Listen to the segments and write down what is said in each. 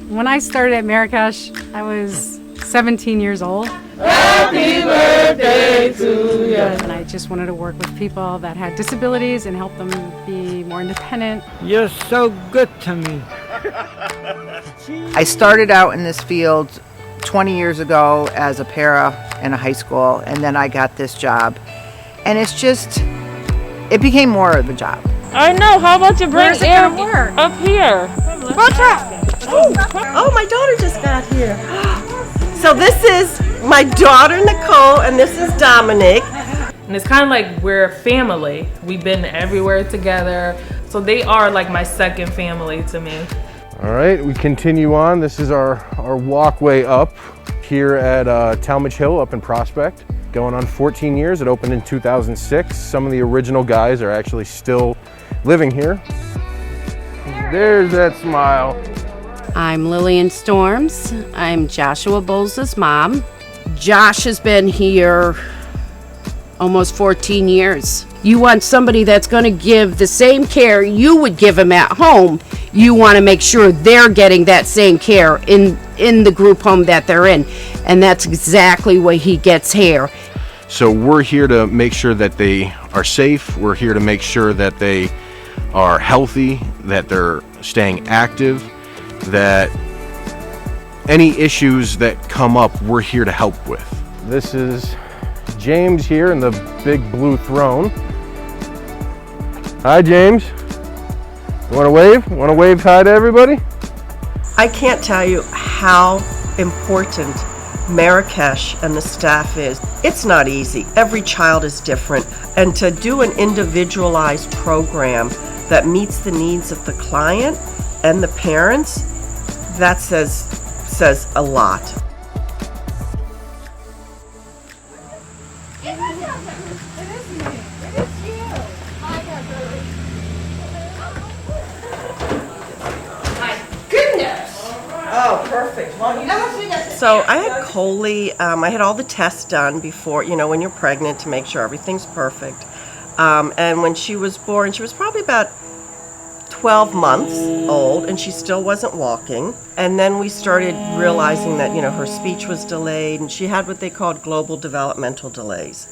When I started at Marrakesh, I was 17 years old. Happy birthday to you. And I just wanted to work with people that had disabilities and help them be more independent. You're so good to me. I started out in this field 20 years ago as a para in a high school, and then I got this job. And it became more of a job. I know. How about you bring Where's it Eric gonna work? up here? Oh, my daughter just got here. So this is my daughter Nicole, and this is Dominic. And it's kind of like we're family. We've been everywhere together. So they are like my second family to me. All right, we continue on. This is our walkway up here at Talmadge Hill up in Prospect. Going on 14 years. It opened in 2006. Some of the original guys are actually still living here. There's that smile. I'm Lillian Storms. I'm Joshua Bowles' mom. Josh has been here almost 14 years. You want somebody that's going to give the same care you would give him at home. You want to make sure they're getting that same care in the group home that they're in. And that's exactly what he gets here. So we're here to make sure that they are safe. We're here to make sure that they are healthy, that they're staying active, that any issues that come up, we're here to help with. This is James here in the big blue throne. Hi, James. You want to wave? Want to wave hi to everybody? I can't tell you how important Marrakesh and the staff is. It's not easy. Every child is different. And to do an individualized program that meets the needs of the client and the parents, that says a lot. Oh, perfect. So I had Coley, I had all the tests done before, when you're pregnant to make sure everything's perfect. And when she was born, she was probably about 12 months old, and she still wasn't walking. And then we started realizing that, her speech was delayed, and she had what they called global developmental delays.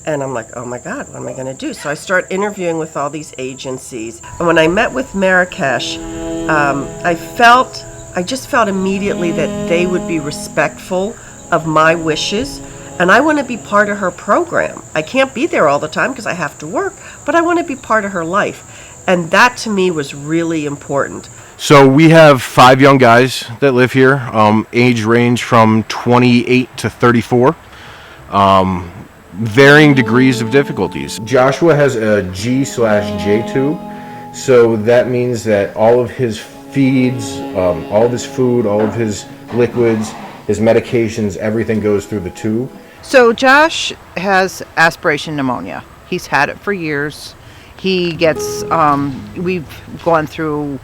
And I'm like, oh my God, what am I going to do? So I start interviewing with all these agencies. And when I met with Marrakesh, I just felt immediately that they would be respectful of my wishes, and I want to be part of her program. I can't be there all the time because I have to work, but I want to be part of her life. And that to me was really important. So we have 5 young guys that live here, age range from 28 to 34, varying degrees of difficulties. Joshua has a G/J tube, so that means that all of his feeds, all of his food, all of his liquids, his medications, everything goes through the tube. So Josh has aspiration pneumonia. He's had it for years. He gets, we've gone through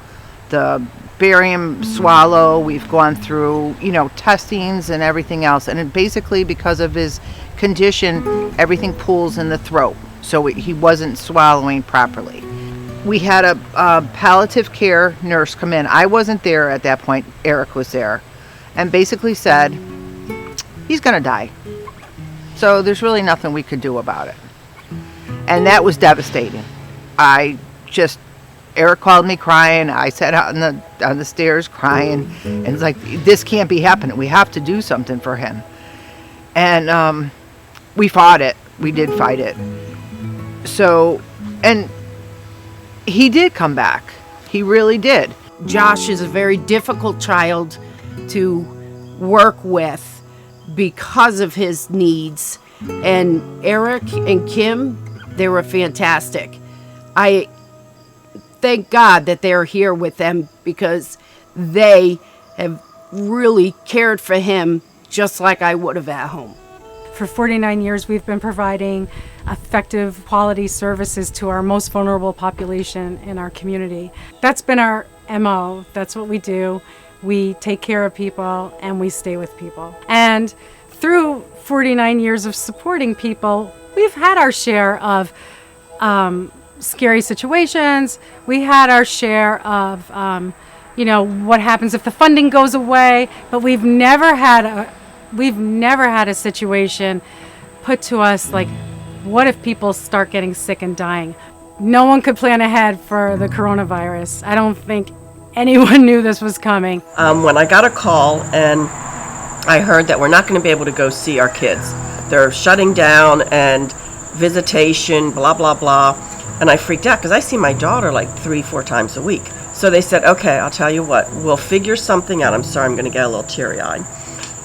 the barium swallow, we've gone through, testings and everything else. And basically because of his condition, everything pools in the throat. So he wasn't swallowing properly. We had a palliative care nurse come in. I wasn't there at that point. Eric was there. And basically said, he's going to die. So there's really nothing we could do about it. And that was devastating. Eric called me crying. I sat out on the stairs crying. And it's like, this can't be happening. We have to do something for him. And we fought it. We did fight it. So, and he did come back. He really did. Josh is a very difficult child to work with because of his needs. And Eric and Kim, they were fantastic. I thank God that they're here with them because they have really cared for him just like I would have at home. For 49 years, we've been providing effective quality services to our most vulnerable population in our community. That's been our MO. That's what we do. We take care of people and we stay with people. And through 49 years of supporting people, we've had our share of scary situations. We had our share of you know, what happens if the funding goes away, but we've never had a situation put to us like, what if people start getting sick and dying? No one could plan ahead for the coronavirus. I don't think anyone knew this was coming. When I got a call and I heard that we're not going to be able to go see our kids, they're shutting down and visitation, blah, blah, blah. And I freaked out because I see my daughter like 3-4 times a week. So they said, okay, I'll tell you what, we'll figure something out. I'm sorry, I'm going to get a little teary-eyed.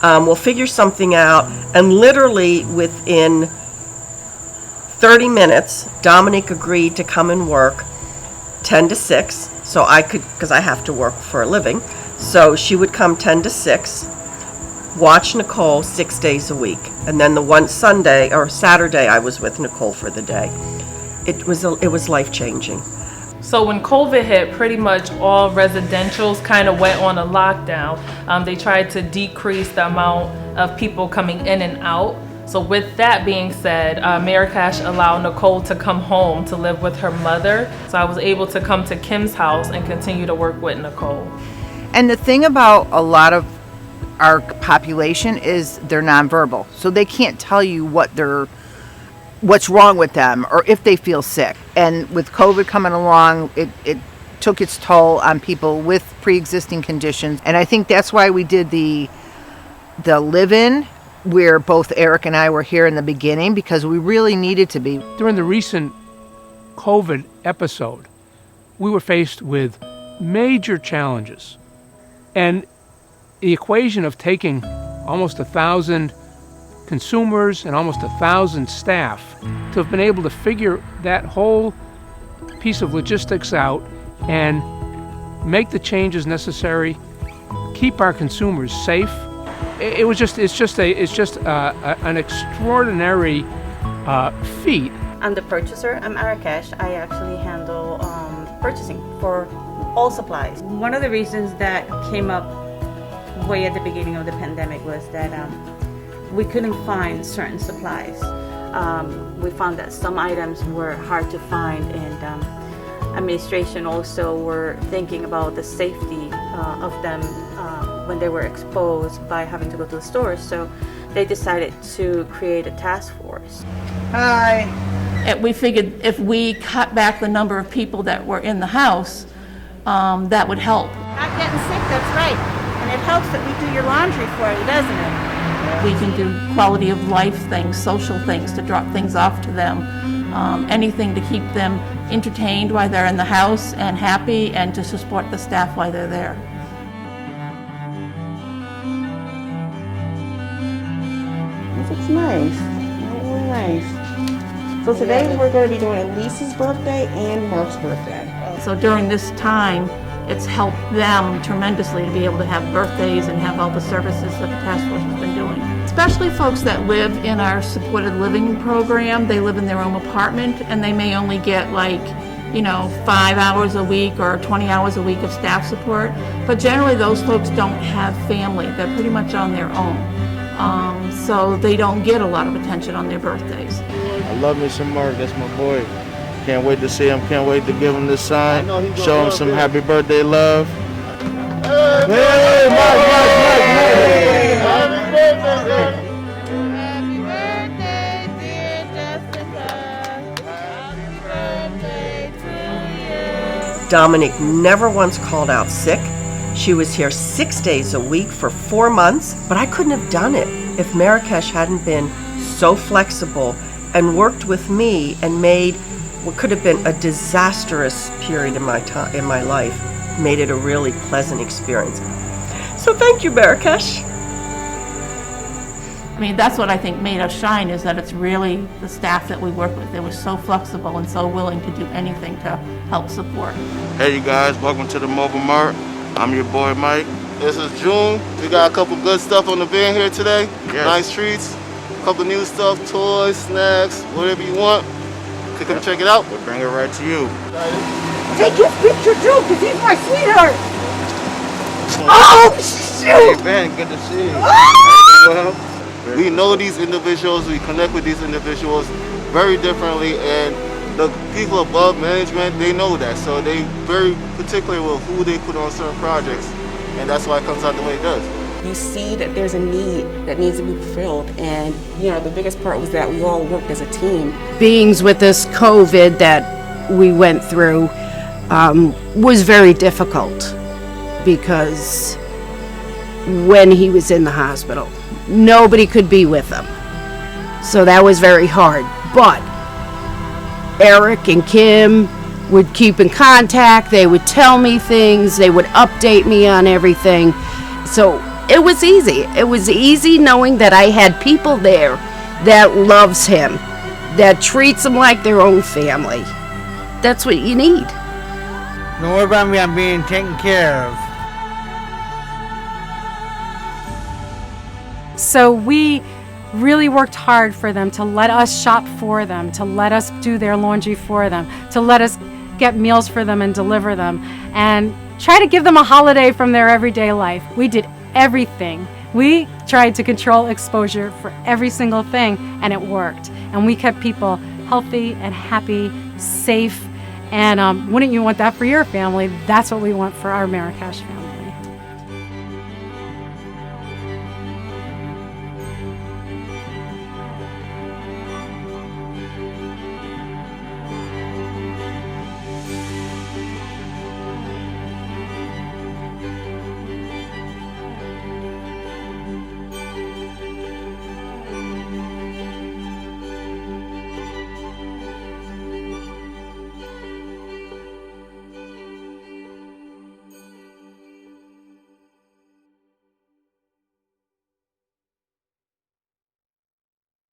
We'll figure something out. And literally within 30 minutes, Dominic agreed to come and work 10 to 6. So I could, because I have to work for a living. So she would come 10 to 6, watch Nicole 6 days a week. And then the one Sunday or Saturday, I was with Nicole for the day. It was life-changing. So when COVID hit, pretty much all residentials kind of went on a lockdown. They tried to decrease the amount of people coming in and out. So with that being said, Marrakesh allowed Nicole to come home to live with her mother. So I was able to come to Kim's house and continue to work with Nicole. And the thing about a lot of our population is they're nonverbal. So they can't tell you what's wrong with them or if they feel sick. And with COVID coming along, it took its toll on people with pre-existing conditions. And I think that's why we did the live-in, where both Eric and I were here in the beginning, because we really needed to be. During the recent COVID episode, we were faced with major challenges. And the equation of taking almost 1,000 consumers and almost 1,000 staff to have been able to figure that whole piece of logistics out and make the changes necessary, keep our consumers safe. It's just an extraordinary feat. I'm the purchaser. I'm Marrakesh. I actually handle purchasing for all supplies. One of the reasons that came up way at the beginning of the pandemic was that we couldn't find certain supplies. We found that some items were hard to find, and administration also were thinking about the safety of them when they were exposed by having to go to the stores. So they decided to create a task force. Hi. And we figured if we cut back the number of people that were in the house, that would help. Not getting sick, that's right. And it helps that we do your laundry for you, doesn't it? We can do quality of life things, social things, to drop things off to them. Anything to keep them entertained while they're in the house and happy, and to support the staff while they're there. This looks nice. Really nice. So today we're going to be doing Lisa's birthday and Mark's birthday. So during this time, it's helped them tremendously to be able to have birthdays and have all the services that the task force has been doing. Especially folks that live in our supported living program. They live in their own apartment and they may only get 5 hours a week or 20 hours a week of staff support. But generally those folks don't have family. They're pretty much on their own. So they don't get a lot of attention on their birthdays. I love me some Mark, that's my boy. Can't wait to see him, can't wait to give him this sign, show him some happy birthday love. Hey, Mark! Happy birthday! Happy birthday, dear Jessica. Happy birthday to you. Dominic never once called out sick. She was here 6 days a week for 4 months, but I couldn't have done it if Marrakesh hadn't been so flexible and worked with me and made what could have been a disastrous period in my life, made it a really pleasant experience. So thank you, Marrakesh. I mean, that's what I think made us shine, is that it's really the staff that we work with. They were so flexible and so willing to do anything to help support. Hey you guys, welcome to the Mobile Mart. I'm your boy Mike. This is June. We got a couple good stuff on the van here today. Yes. Nice treats, a couple new stuff, toys, snacks, whatever you want. Come check it out. We'll bring it right to you. Take his picture too, because he's my sweetheart. Oh, shoot! Hey, Ben, good to see you. Well, we know these individuals, we connect with these individuals very differently, and the people above management, they know that, so they very particular with who they put on certain projects, and that's why it comes out the way it does. You see that there's a need that needs to be fulfilled, and the biggest part was that we all worked as a team. Beings with this COVID that we went through was very difficult because when he was in the hospital, nobody could be with him. So that was very hard. But Eric and Kim would keep in contact. They would tell me things. They would update me on everything. So it was easy. It was easy knowing that I had people there that loves him, that treats him like their own family. That's what you need. Know about me, I'm being taken care of. So we really worked hard for them, to let us shop for them, to let us do their laundry for them, to let us get meals for them and deliver them, and try to give them a holiday from their everyday life. We did everything. We tried to control exposure for every single thing, and it worked. And we kept people healthy and happy, safe, and wouldn't you want that for your family? That's what we want for our Marrakesh family.